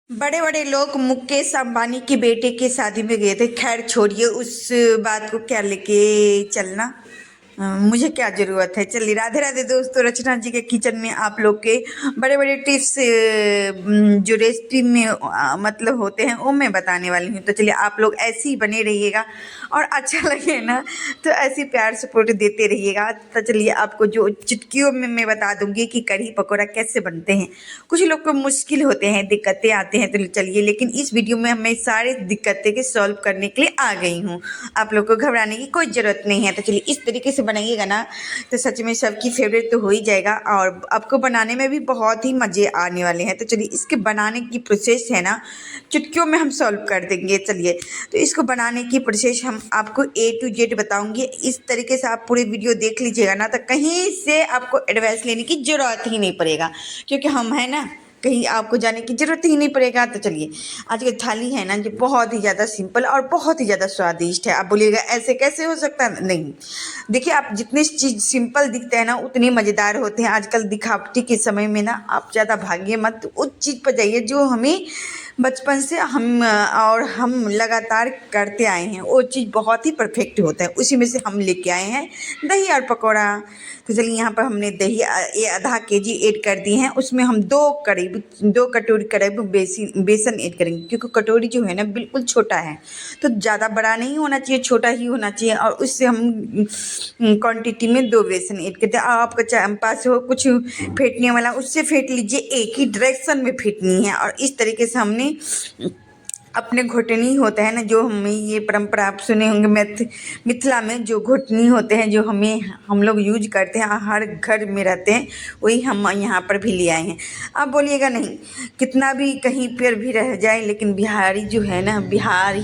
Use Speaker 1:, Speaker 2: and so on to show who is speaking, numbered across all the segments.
Speaker 1: बड़े बड़े लोग मुकेश अंबानी के बेटे की शादी में गए थे। खैर छोड़िए उस बात को, क्या लेके चलना। मुझे क्या ज़रूरत है। चलिए, राधे राधे दोस्तों, रचना जी के किचन में आप लोग के बड़े बड़े टिप्स जो रेसिपी में मतलब होते हैं वो मैं बताने वाली हूँ। तो चलिए, आप लोग ऐसे ही बने रहिएगा और अच्छा लगे ना तो ऐसी प्यार सपोर्ट देते रहिएगा। तो चलिए, आपको जो चुटकियों में मैं बता दूंगी कि कढ़ी पकौड़ा कैसे बनते हैं। कुछ लोग को मुश्किल होते हैं, दिक्कतें आते हैं, तो चलिए, लेकिन इस वीडियो में मैं सारे दिक्कतें के सॉल्व करने के लिए आ गई हूँ। आप लोग को घबराने की कोई ज़रूरत नहीं है। तो चलिए, इस तरीके से बनाइएगा ना तो सच में सबकी फेवरेट तो हो ही जाएगा और आपको बनाने में भी बहुत ही मज़े आने वाले हैं। तो चलिए, इसके बनाने की प्रोसेस है ना चुटकियों में हम सॉल्व कर देंगे। चलिए, तो इसको बनाने की प्रोसेस हम आपको A to Z बताऊंगी। इस तरीके से आप पूरे वीडियो देख लीजिएगा ना तो कहीं से आपको एडवाइस लेने की ज़रूरत ही नहीं पड़ेगा, क्योंकि हम हैं ना, कहीं आपको जाने की ज़रूरत ही नहीं पड़ेगा। तो चलिए, आज की थाली है ना जो बहुत ही ज़्यादा सिंपल और बहुत ही ज़्यादा स्वादिष्ट है। आप बोलिएगा ऐसे कैसे हो सकता है? नहीं, देखिए, आप जितनी चीज़ सिंपल दिखते हैं ना उतनी मज़ेदार होते हैं। आजकल दिखावटी के समय में ना आप ज़्यादा भागिए मत, उस चीज़ पर जाइए जो हमें बचपन से हम लगातार करते आए हैं। वो चीज़ बहुत ही परफेक्ट होता है, उसी में से हम लेके आए हैं दही और पकौड़ा। तो चलिए, यहाँ पर हमने दही ये आधा केजी ऐड कर दी हैं। उसमें हम दो कटोरी करीब बेसन ऐड करेंगे, क्योंकि कटोरी जो है ना बिल्कुल छोटा है, तो ज़्यादा बड़ा नहीं होना चाहिए, छोटा ही होना चाहिए। और उससे हम क्वांटिटी में 2 बेसन ऐड करते हैं। आपका पास हो कुछ फेंटने वाला, उससे फेंट लीजिए, एक ही डायरेक्शन में फेंटनी है। और इस तरीके से हमने अपने घुटनी होता है ना, जो हमें ये परंपरा आप सुने होंगे मिथिला में जो घुटनी होते हैं, जो हम लोग यूज करते हैं, हर घर में रहते हैं, वही हम यहाँ पर भी ले आए हैं। आप बोलिएगा नहीं, कितना भी कहीं पर भी रह जाए लेकिन बिहारी जो है ना, बिहार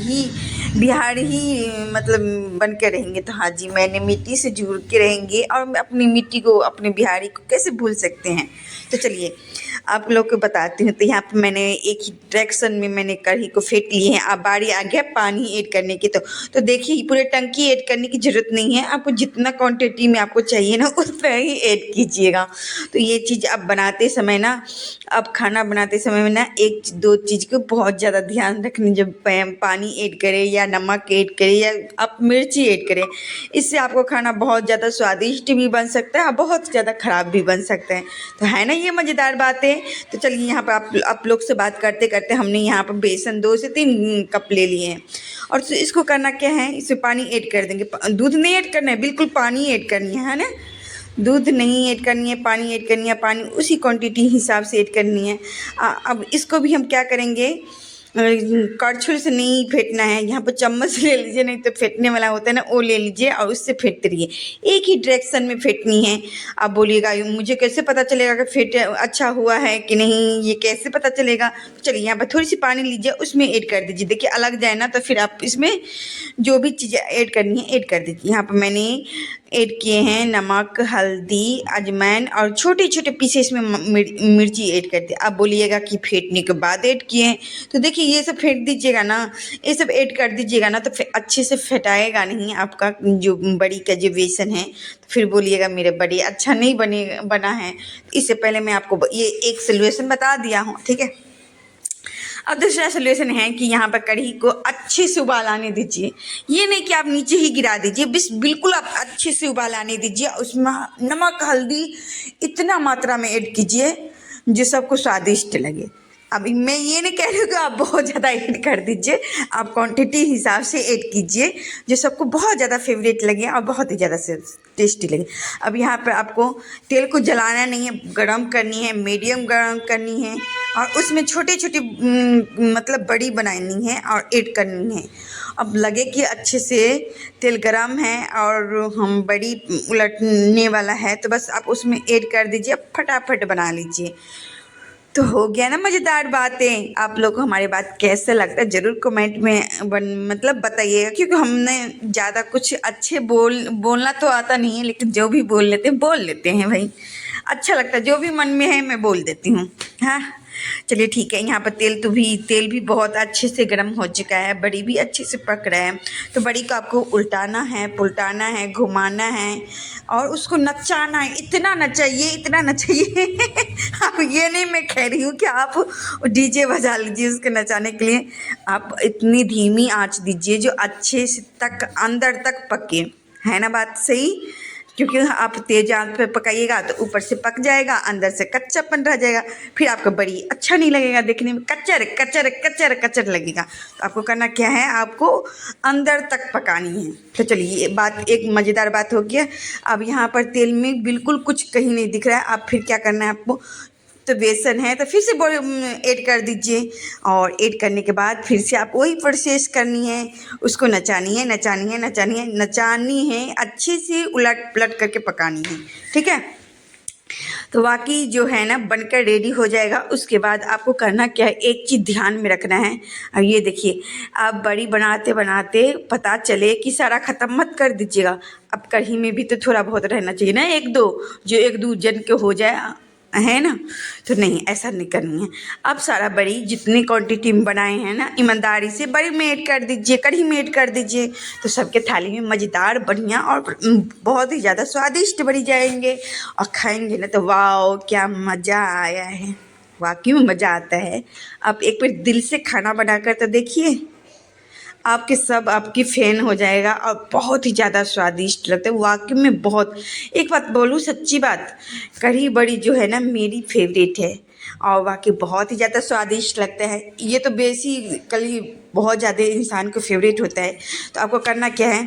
Speaker 1: ही मतलब बन के रहेंगे। तो हाँ जी, मैंने मिट्टी से जुड़ के रहेंगे और अपनी मिट्टी को, अपने बिहारी को कैसे भूल सकते हैं। तो चलिए, आप लोग को बताती हूँ। तो यहाँ पर मैंने एक ही डायरेक्शन में मैंने कढ़ी को फेंट लिए हैं। अब बारी आ गया पानी ऐड करने की। तो देखिए, पूरे टंकी ऐड करने की ज़रूरत नहीं है। आपको जितना क्वांटिटी में आपको चाहिए ना उतना ही ऐड कीजिएगा। तो ये चीज़ आप बनाते समय ना, आप खाना बनाते समय में ना एक दो चीज़ को बहुत ज़्यादा ध्यान रखनी। जब पानी ऐड करें या नमक ऐड करें या आप मिर्ची ऐड करें, इससे आपको खाना बहुत ज़्यादा स्वादिष्ट भी बन सकता है और बहुत ज़्यादा ख़राब भी बन सकता है। तो है ना ये मज़ेदार बातें। तो चलिए, यहाँ पर आप लोग से बात करते करते हमने यहाँ पर बेसन 2 से 3 कप ले लिए हैं। और इसको करना क्या है, इसमें पानी ऐड कर देंगे। दूध नहीं ऐड करना है, बिल्कुल पानी ऐड करनी है ना। दूध नहीं ऐड करनी है, पानी ऐड करनी है। पानी उसी क्वांटिटी हिसाब से ऐड करनी है। अब इसको भी हम क्या करेंगे, करछुल से नहीं फेंटना है। यहाँ पर चम्मच ले लीजिए, नहीं तो फेंटने वाला होता है ना, वो ले लीजिए और उससे फेंटते रहिए। एक ही डायरेक्शन में फेंटनी है। आप बोलिएगा मुझे कैसे पता चलेगा कि फेंट अच्छा हुआ है कि नहीं, ये कैसे पता चलेगा। चलिए, यहाँ पर थोड़ी सी पानी लीजिए, उसमें ऐड कर दीजिए। देखिए, अलग जाए ना तो फिर आप इसमें जो भी चीज़ें ऐड करनी है ऐड कर दीजिए। यहाँ पर मैंने ऐड किए हैं नमक, हल्दी, अजवाइन और छोटे छोटे पीसेस में मिर्ची ऐड कर दी। आप बोलिएगा कि फेंटने के बाद ऐड किए हैं, तो देखिए ये सब फेंट दीजिएगा ना, ये सब ऐड कर दीजिएगा ना तो अच्छे से फेंटाएगा नहीं आपका जो बड़ी का जो बेसन है। तो फिर बोलिएगा मेरे बड़ी अच्छा नहीं बना है। इससे पहले मैं आपको ये एक सोल्यूशन बता दिया हूँ, ठीक है। अब दूसरा सोल्यूशन है कि यहाँ पर कढ़ी को अच्छे से उबाल आने दीजिए। ये नहीं कि आप नीचे ही गिरा दीजिए, बिल्कुल आप अच्छे से उबाल आने दीजिए। उसमें नमक, हल्दी इतना मात्रा में ऐड कीजिए जो सबको स्वादिष्ट लगे। अभी मैं ये नहीं कह रही हूँ कि आप बहुत ज़्यादा ऐड कर दीजिए, आप क्वांटिटी हिसाब से ऐड कीजिए जो सबको बहुत ज़्यादा फेवरेट लगे और बहुत ही ज़्यादा टेस्टी लगे। अब यहाँ पर आपको तेल को जलाना नहीं है, गरम करनी है, मीडियम गरम करनी है और उसमें छोटे छोटे मतलब बड़ी बनानी है और ऐड करनी है। अब लगे कि अच्छे से तेल गरम है और हम बड़ी उलटने वाला है, तो बस आप उसमें ऐड कर दीजिए, फटाफट बना लीजिए। तो हो गया ना मज़ेदार बातें। आप लोग को हमारी बात कैसे लगता है ज़रूर कमेंट में मतलब बताइएगा, क्योंकि हमने ज़्यादा कुछ अच्छे बोलना तो आता नहीं है, लेकिन जो भी बोल लेते हैं भाई, अच्छा लगता है। जो भी मन में है मैं बोल देती हूँ। हाँ, चलिए ठीक है। यहाँ पर तेल भी बहुत अच्छे से गर्म हो चुका है, बड़ी भी अच्छे से पक रहा है। तो बड़ी को आपको उल्टाना है, पुलटाना है, घुमाना है और उसको नचाना है। इतना नचाइए अब ये नहीं मैं कह रही हूँ कि आप डीजे बजा लीजिए उसके नचाने के लिए। आप इतनी धीमी आंच दीजिए जो अच्छे से तक अंदर तक पके, है ना बात सही? क्योंकि आप तेज आंच पे पकाइएगा तो ऊपर से पक जाएगा, अंदर से कच्चापन रह जाएगा, फिर आपको बड़ी अच्छा नहीं लगेगा, देखने में कच्चर कच्चर कच्चर कच्चर लगेगा। तो आपको करना क्या है, आपको अंदर तक पकानी है। तो चलिए ये बात एक मज़ेदार बात हो गया। अब यहाँ पर तेल में बिल्कुल कुछ कहीं नहीं दिख रहा है। अब फिर क्या करना है आपको, तो बेसन है तो फिर से ऐड कर दीजिए और ऐड करने के बाद फिर से आप वही प्रोसेस करनी है, उसको नचानी है, अच्छे से उलट पलट करके पकानी है, ठीक है। तो वाकई जो है ना बनकर रेडी हो जाएगा। उसके बाद आपको करना क्या है, एक चीज़ ध्यान में रखना है। अब ये देखिए, आप बड़ी बनाते बनाते पता चले कि सारा ख़त्म मत कर दीजिएगा। अब कढ़ी में भी तो थोड़ा बहुत रहना चाहिए ना, एक दो जन के हो जाए, है ना। तो नहीं, ऐसा नहीं करनी है। अब सारा बड़ी जितनी क्वांटिटी में बनाए हैं ना, ईमानदारी से बड़ी में ऐड कर दीजिए, कढ़ी में ऐड कर दीजिए। तो सबके थाली में मज़ेदार, बढ़िया और बहुत ही ज़्यादा स्वादिष्ट बड़ी जाएंगे। और खाएंगे ना तो वाह क्या मज़ा आया है, वाकई में मज़ा आता है। आप एक बार दिल से खाना बनाकर तो देखिए, आपके सब आपकी फ़ैन हो जाएगा और बहुत ही ज़्यादा स्वादिष्ट लगता है वाकई में। बहुत, एक बात बोलूँ सच्ची बात, कढ़ी बड़ी जो है ना मेरी फेवरेट है और वाकई बहुत ही ज़्यादा स्वादिष्ट लगता है। ये तो बेसिकली बहुत ज़्यादा इंसान को फेवरेट होता है। तो आपको करना क्या है,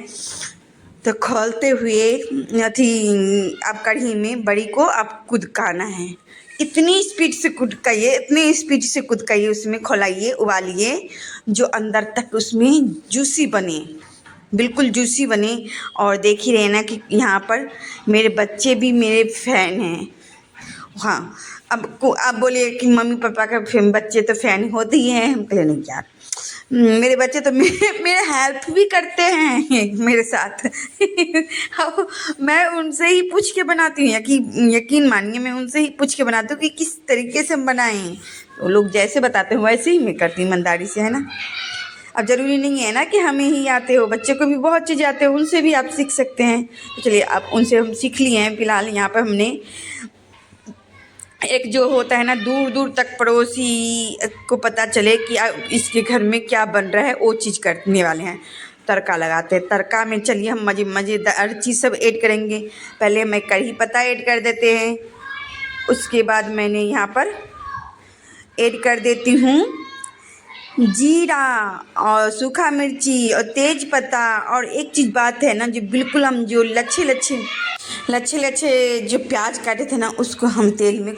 Speaker 1: तो खोलते हुए आप कढ़ी में बड़ी को आप कुदकाना है। इतनी स्पीड से कुदकाइए, उसमें खौलाइए, उबालिए जो अंदर तक उसमें जूसी बने, बिल्कुल जूसी बने। और देख ही रहे ना कि यहाँ पर मेरे बच्चे भी मेरे फ़ैन हैं। हाँ, अब बोलिए कि मम्मी पापा का बच्चे तो फ़ैन होते ही हैं। हम कहे नहीं यार, मेरे बच्चे तो मेरे हेल्प भी करते हैं मेरे साथ अब मैं उनसे ही पूछ के बनाती हूँ, यकीन मानिए मैं उनसे ही पूछ के बनाती हूँ कि किस तरीके से हम बनाएं। वो लोग जैसे बताते हैं वैसे ही मैं करती हूँ, ईमानदारी से, है ना। अब ज़रूरी नहीं है ना कि हमें ही आते हो, बच्चे को भी बहुत चीज़ें आते हो, उनसे भी आप सीख सकते हैं। तो चलिए आप उनसे हम सीख लिए हैं। फ़िलहाल यहाँ पर हमने एक जो होता है ना, दूर दूर तक पड़ोसी को पता चले कि इसके घर में क्या बन रहा है, वो चीज़ करने वाले हैं। तड़का लगाते हैं। तड़का में चलिए हम मज़ेदार चीज़ सब ऐड करेंगे। पहले मैं कढ़ी पत्ता ऐड कर देते हैं, उसके बाद मैंने यहाँ पर ऐड कर देती हूँ जीरा और सूखा मिर्ची और तेज पत्ता। और एक चीज़ बात है ना, जो बिल्कुल हम जो लच्छे जो प्याज काटे थे ना, उसको हम तेल में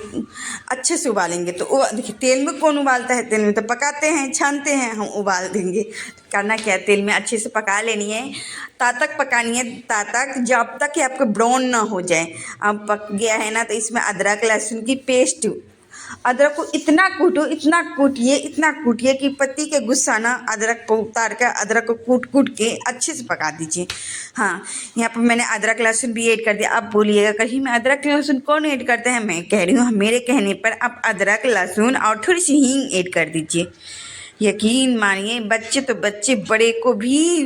Speaker 1: अच्छे से उबालेंगे। तो वो देखिए, तेल में कौन उबालता है, तेल में तो पकाते हैं, छानते हैं, हम उबाल देंगे। तो करना क्या है, तेल में अच्छे से पका लेनी है, तक पकानी है, तक जब तक कि आपको ब्राउन ना हो जाए। अब पक गया है ना, तो इसमें अदरक लहसुन की पेस्ट, अदरक को इतना कूटिए कि पति के गुस्सा ना, अदरक को उतार कर अदरक को कूट के अच्छे से पका दीजिए। हाँ, यहाँ पर मैंने अदरक लहसुन भी ऐड कर दिया। अब बोलिएगा कहीं में अदरक लहसुन कौन ऐड करते हैं, मैं कह रही हूँ मेरे कहने पर आप अदरक लहसुन और थोड़ी सी हींग ऐड कर दीजिए। यकीन मानिए, बच्चे तो बच्चे, बड़े को भी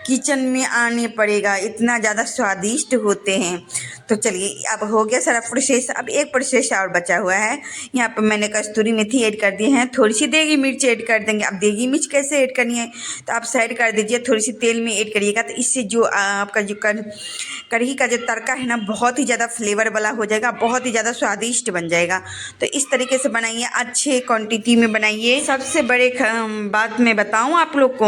Speaker 1: किचन में आने पड़ेगा, इतना ज़्यादा स्वादिष्ट होते हैं। तो चलिए अब हो गया सारा प्रोसेस। अब एक प्रोसेस और बचा हुआ है। यहाँ पर मैंने कस्तूरी मेथी ऐड कर दी है, थोड़ी सी देगी मिर्च ऐड कर देंगे। अब देगी मिर्च कैसे ऐड करनी है, तो आप साइड कर दीजिए, थोड़ी सी तेल में ऐड करिएगा। तो इससे जो आपका जो कढ़ी का जो तड़का है ना, बहुत ही ज़्यादा फ्लेवर वाला हो जाएगा, बहुत ही ज़्यादा स्वादिष्ट बन जाएगा। तो इस तरीके से बनाइए, अच्छे क्वांटिटी में बनाइए। सबसे बड़े बात मैं बताऊं आप लोग को,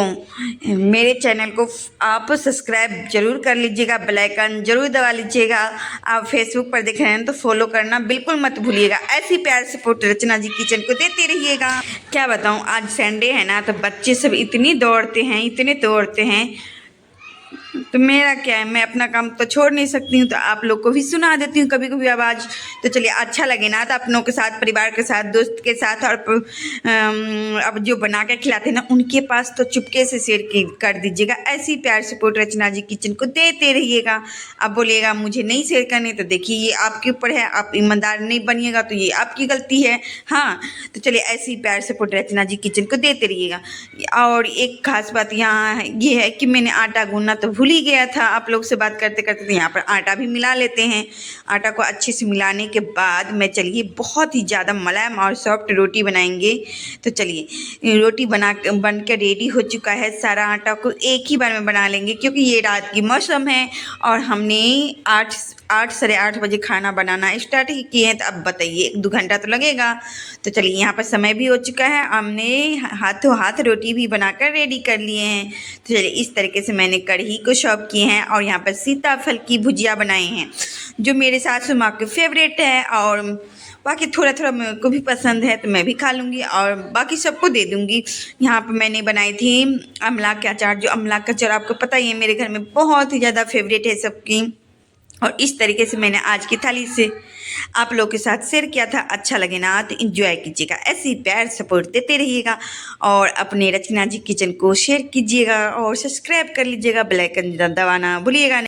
Speaker 1: मेरे चैनल को आप सब्सक्राइब जरूर कर लीजिएगा, बेल आइकन जरूर दबा लीजिएगा। आप फेसबुक पर देख रहे हैं तो फॉलो करना बिल्कुल मत भूलिएगा। ऐसी प्यार सपोर्ट रचना जी किचन को देते रहिएगा। क्या बताऊं, आज संडे है ना, तो बच्चे सब इतने दौड़ते हैं तो मेरा क्या है, मैं अपना काम तो छोड़ नहीं सकती हूँ, तो आप लोग को भी सुना देती हूँ कभी कभी आवाज़। तो चलिए, अच्छा लगे ना तो अपनों के साथ, परिवार के साथ, दोस्त के साथ, और अब जो बना के खिलाते हैं ना उनके पास तो चुपके से शेयर कर दीजिएगा। ऐसी प्यार सपोर्ट रचना जी किचन को देते रहिएगा। अब बोलिएगा मुझे नहीं शेयर करने, तो देखिए ये आपके ऊपर है, आप ईमानदार नहीं बनिएगा तो ये आपकी गलती है। हाँ, तो चलिए ऐसी प्यार सपोर्ट रचना जी किचन को देते रहिएगा। और एक खास बात यहाँ ये है कि मैंने आटा गूंदना तो भूल ही गया था। आप लोग से बात करते करते तो यहाँ पर आटा भी मिला लेते हैं। आटा को अच्छे से मिलाने के बाद मैं चलिए बहुत ही ज़्यादा मुलायम और सॉफ्ट रोटी बनाएंगे। तो चलिए, रोटी बन के रेडी हो चुका है। सारा आटा को एक ही बार में बना लेंगे क्योंकि ये रात की मौसम है और हमने 8 साढ़े 8 बजे खाना बनाना स्टार्ट ही किए हैं। तो अब बताइए 1-2 घंटा तो लगेगा। तो चलिए, यहाँ पर समय भी हो चुका है। हमने हाथों हाथ रोटी भी बनाकर रेडी कर लिए हैं। तो चलिए, इस तरीके से मैंने कढ़ी को सर्व किए हैं और यहाँ पर सीताफल की भुजिया बनाए हैं जो मेरे सासू माँ के फेवरेट है। और बाकी थोड़ा थोड़ा मेरे को भी पसंद है तो मैं भी खा लूँगी और बाकी सबको दे दूँगी। यहाँ पर मैंने बनाई थी अमला का अचार। जो अमला का अचार आपको पता ही है मेरे घर में बहुत ही ज़्यादा फेवरेट है सबकी। और इस तरीके से मैंने आज की थाली से आप लोगों के साथ शेयर किया था। अच्छा लगे ना तो एंजॉय कीजिएगा, ऐसी प्यार सपोर्ट देते रहिएगा और अपने रचना जी किचन को शेयर कीजिएगा और सब्सक्राइब कर लीजिएगा। बेल आइकन दबाना भूलिएगा नहीं।